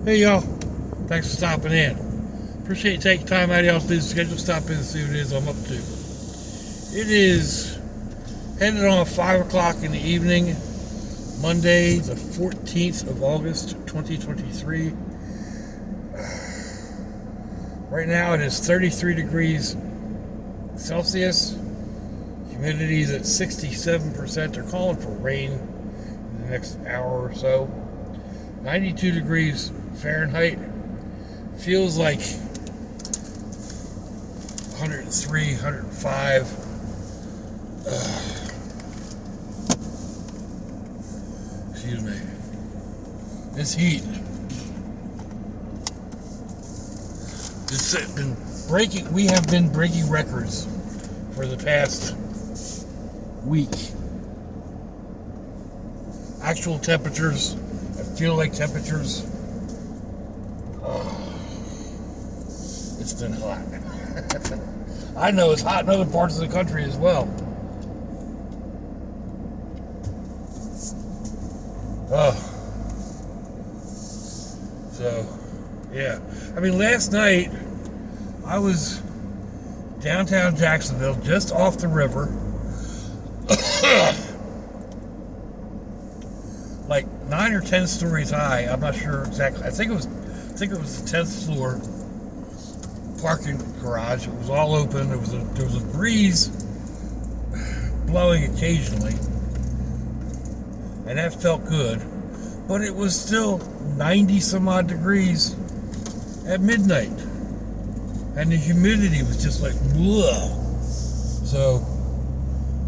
Hey y'all, thanks for stopping in. Appreciate you taking time out of y'all's busy schedule. Stop in and see what it is I'm up to. It is headed on 5 o'clock in the evening, Monday the 14th of August 2023. Right now it is 33 degrees Celsius. Humidity is at 67%. They're calling for rain in the next hour or so. 92 degrees Fahrenheit. Feels like 103, 105. Excuse me. This heat. It's been breaking. We have been breaking records for the past week. Actual temperatures, I feel like temperatures. It's been hot. I know it's hot in other parts of the country as well. So, yeah. I mean, last night I was downtown Jacksonville, just off the river. Like 9 or 10 stories high. I'm not sure exactly. I think it was the 10th floor parking garage. It was all open. There was a breeze blowing occasionally, and that felt good. But it was still 90 some odd degrees at midnight, and the humidity was just like blah. So,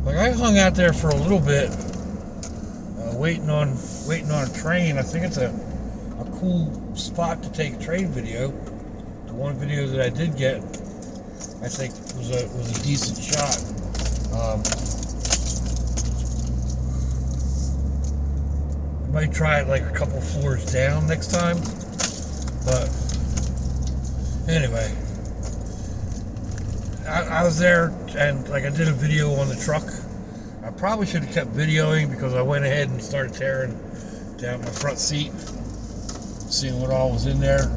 like, I hung out there for a little bit, waiting on a train. I think it's a cool spot to take a train video. The one video that I did get, I think was a decent shot. I might try it like a couple floors down next time. But anyway, I was there, and like, I did a video on the truck. I probably should have kept videoing because I went ahead and started tearing down my front seat, seeing what all was in there,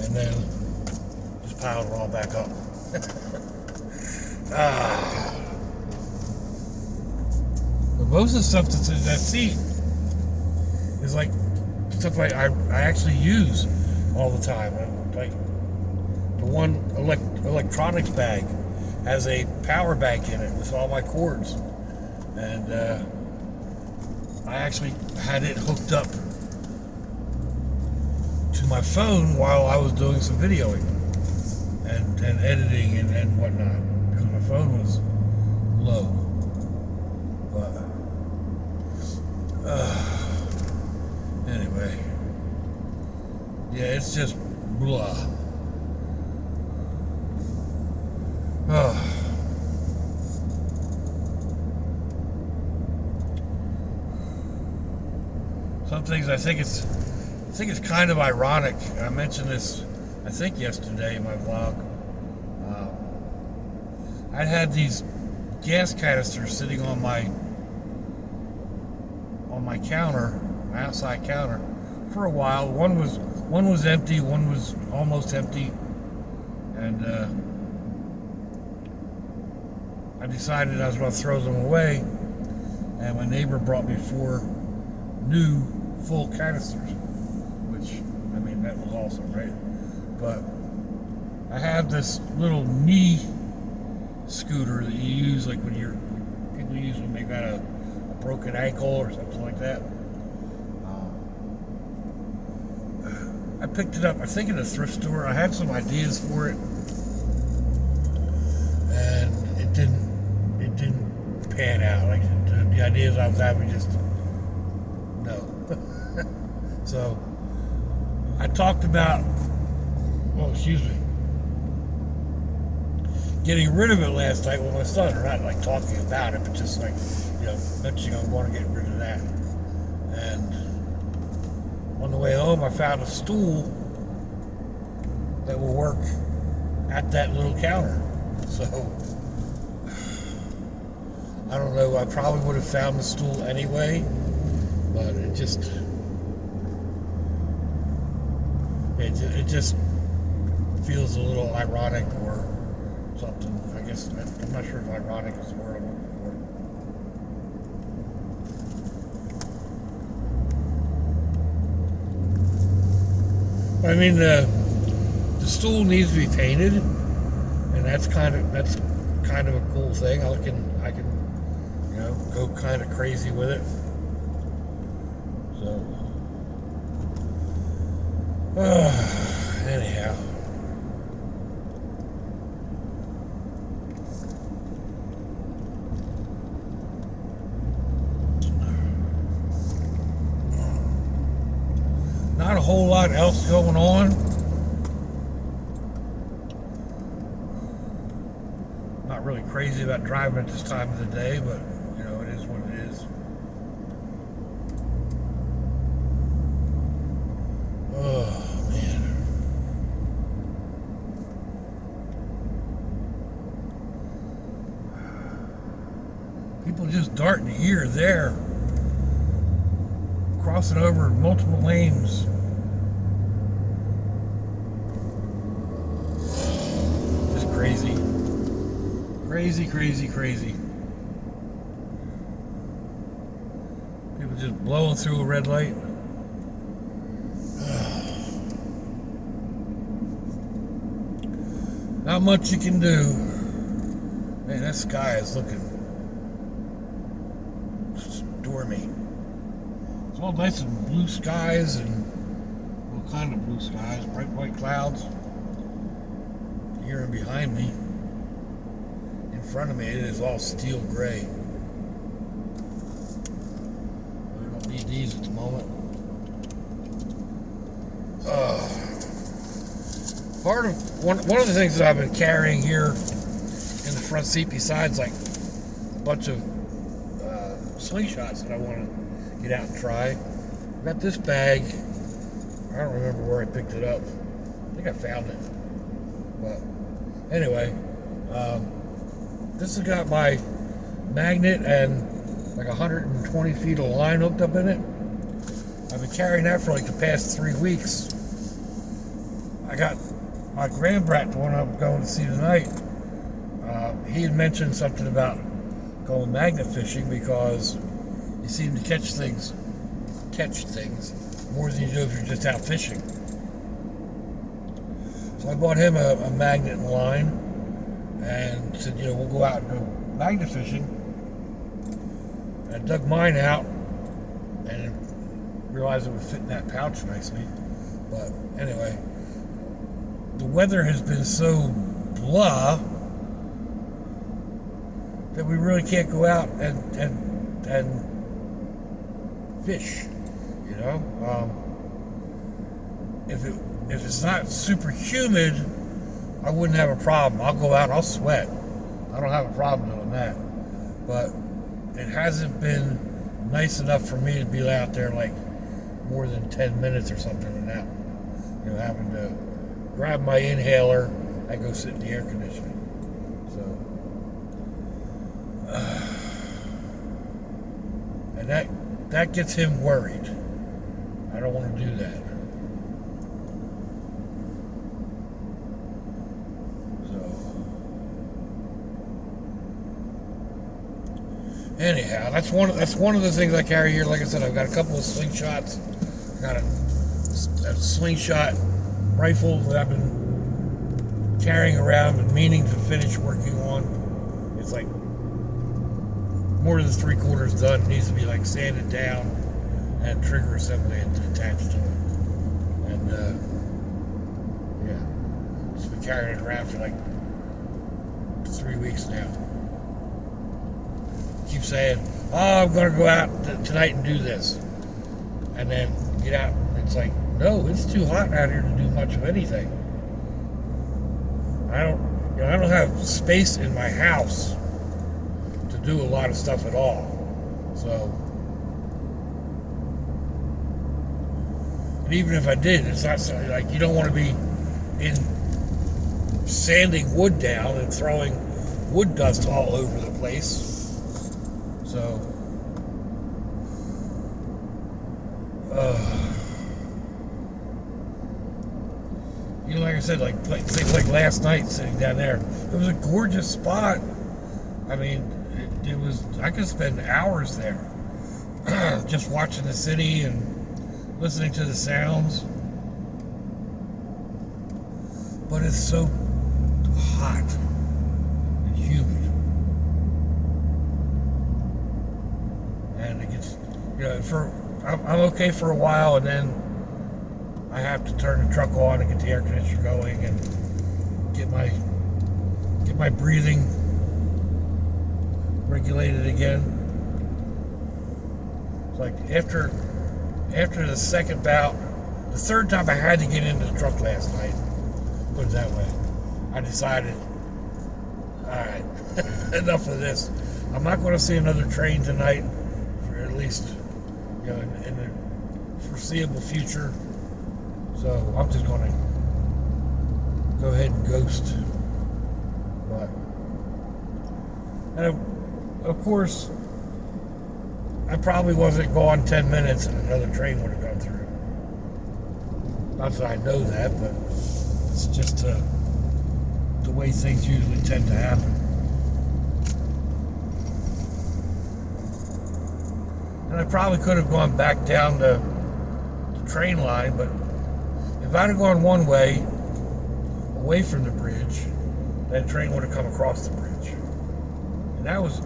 and then just piled it all back up. But most of the stuff that's in that seat is like stuff I actually use all the time. Like, the one electronics bag has a power bank in it with all my cords, and I actually had it hooked up to my phone while I was doing some videoing and editing and whatnot, because my phone was low. But anyway, yeah, it's just blah. Some things I think it's kind of ironic. I mentioned this, I think, yesterday in my vlog. I had these gas canisters sitting on my counter, my outside counter, for a while. One was empty, one was almost empty, and I decided I was going to throw them away. And my neighbor brought me 4 new full canisters, which, I mean, that was awesome, right? But I have this little knee scooter that you use, like when people use when they got a broken ankle or something like that. I picked it up, I think, in a thrift store. I had some ideas for it, and it didn't pan out. Like, the ideas I was having just no. So I talked about, getting rid of it last night with my son. Or not like talking about it, but just like, mentioning I want to get rid of that. And on the way home, I found a stool that will work at that little counter. So I don't know, I probably would have found the stool anyway, but it just it just feels a little ironic or something. I guess I'm not sure if ironic is the word I'm looking for. I mean, the stool needs to be painted, and that's kind of a cool thing. I can go kind of crazy with it. So anyhow. Not a whole lot else going on. Not really crazy about driving at this time of the day, but it is what it is. Oh man. People just darting here or there, crossing over multiple lanes. Just crazy. Crazy. People just blowing through a red light. Not much you can do. Man, that sky is looking stormy. It's all nice and blue skies and all kind of blue skies, bright white clouds. Here and behind me. In front of me, it is all steel gray. We don't need these at the moment. One of the things that I've been carrying here in the front seat, besides like a bunch of slingshots that I want to get out and try, I've got this bag. I don't remember where I picked it up. I think I found it. But anyway, this has got my magnet and like 120 feet of line hooked up in it. I've been carrying that for like the past 3 weeks. I got my grandbrat, the one I'm going to see tonight. He had mentioned something about going magnet fishing because you seem to catch things more than you do if you're just out fishing. So I bought him a magnet and line and said, we'll go out and go magnet fishing. And I dug mine out and realized it would fit in that pouch nicely. But anyway, the weather has been so blah that we really can't go out and fish. If it's not super humid, I wouldn't have a problem. I'll go out, I'll sweat. I don't have a problem doing that. But it hasn't been nice enough for me to be out there like more than 10 minutes or something without, having to grab my inhaler and go sit in the air conditioning. So, and that gets him worried. I don't want to do that. Anyhow, that's one of the things I carry here. Like I said, I've got a couple of slingshots. I've got a slingshot rifle that I've been carrying around and meaning to finish working on. It's like more than 3/4 done. It needs to be like sanded down and trigger assembly attached to it. And just been carrying it around for like 3 weeks now. Keep saying, I'm going to go out tonight and do this. And then get out. It's like, no, it's too hot out here to do much of anything. I don't have space in my house to do a lot of stuff at all. So, and even if I did, it's not something like you don't want to be in sanding wood down and throwing wood dust all over the place. So, said, things like last night sitting down there, it was a gorgeous spot. I mean, it was, I could spend hours there just watching the city and listening to the sounds. But it's so hot and humid. And it gets, I'm okay for a while, and then I have to turn the truck on and get the air conditioner going and get my breathing regulated again. It's like after the second bout, the third time I had to get into the truck last night, put it that way, I decided, all right, enough of this. I'm not going to see another train tonight for at least, in the foreseeable future. So I'm just going to go ahead and ghost. But, and of course, I probably wasn't gone 10 minutes and another train would have gone through. Not that I know that, but it's just the way things usually tend to happen. And I probably could have gone back down the train line, but if I'd have gone one way, away from the bridge, that train would have come across the bridge. And that was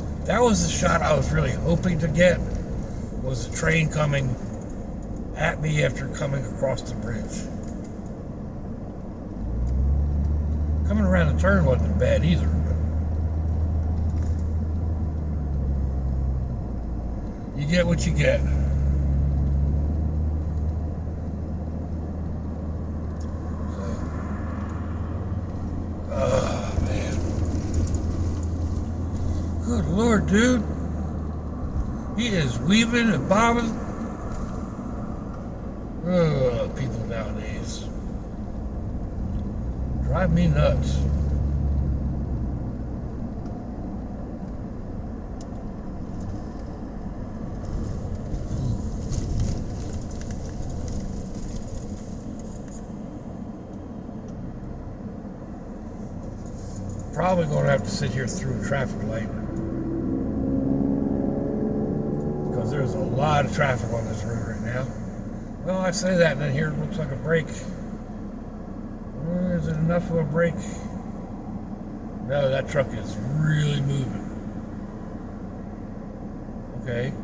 the shot I was really hoping to get, was the train coming at me after coming across the bridge. Coming around the turn wasn't bad either. You get what you get. Good Lord, dude. He is weaving and bobbing. Oh, people nowadays. Drive me nuts. Probably going to have to sit here through a traffic light, because there's a lot of traffic on this road right now. Well, I say that, and then here it looks like a break. Is it enough of a break? No, that truck is really moving. Okay.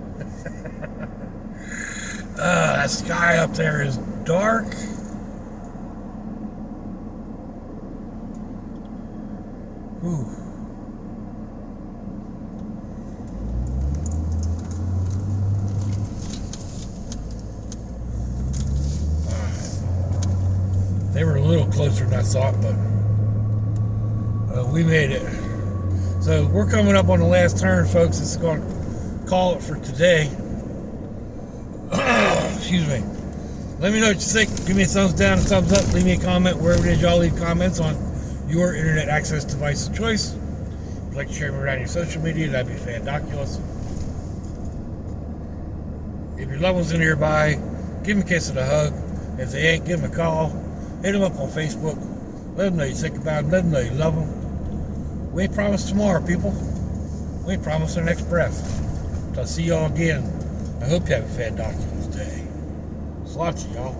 That sky up there is dark. Ooh. They were a little closer than I thought, but we made it. So we're coming up on the last turn, folks. It's going to call it for today. Excuse me. Let me know what you think. Give me a thumbs down, a thumbs up. Leave me a comment wherever it is y'all leave comments on your internet access device of choice. If you'd like to share me around your social media, that'd be fandoculous. If your loved ones are nearby, give them a kiss and a hug. If they ain't, give them a call. Hit them up on Facebook. Let them know you think about them. Let them know you love them. We ain't promised tomorrow, people. We ain't promised our next breath. So I'll see y'all again. I hope you have a fandoculous day. There's lots of y'all.